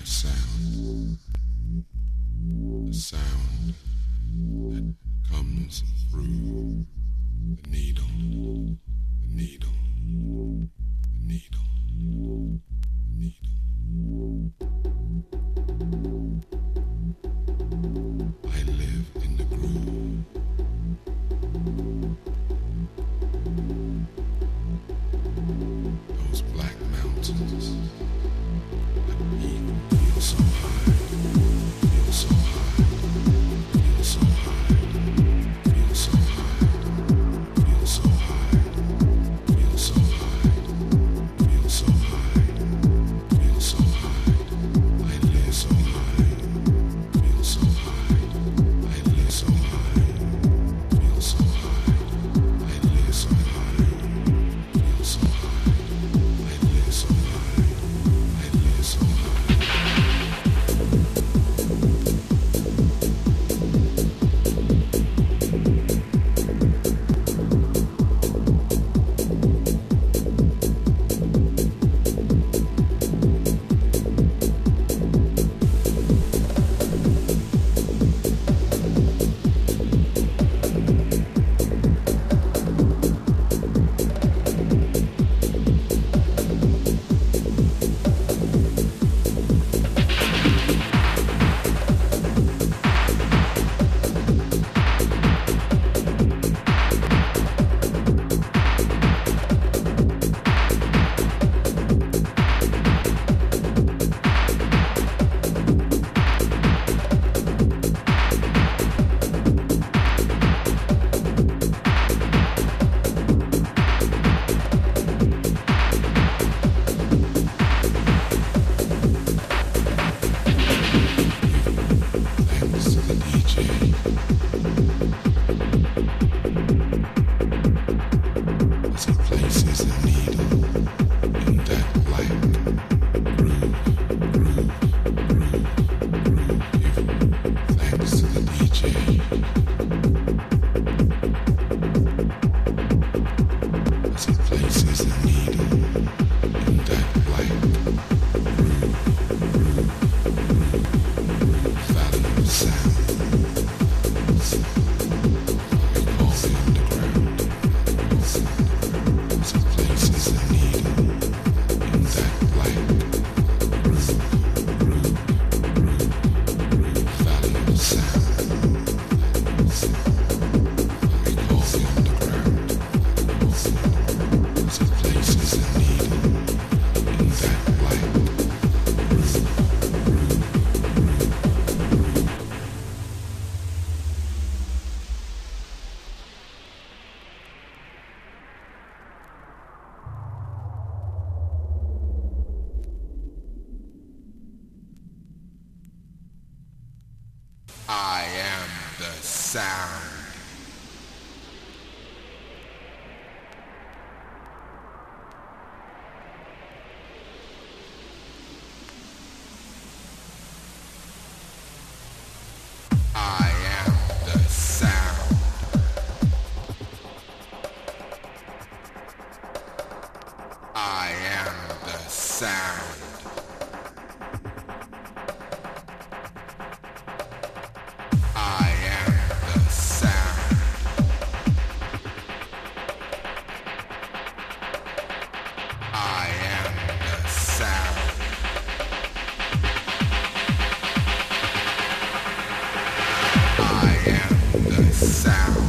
sound, the sound that comes through the needle, the needle, the needle, the needle. I live in the groove. Those black mountains that feel so high, feel so high, feel so high, feel so high, feel so high, feel so high, feel so high, feel so high. I live so high, feel so high, I live so high, feel so high, I live so high, feel so high, I live so high, I live so high. I am the sound. I am the sound. I am the sound. I am the sound. I am the sound. I am the sound.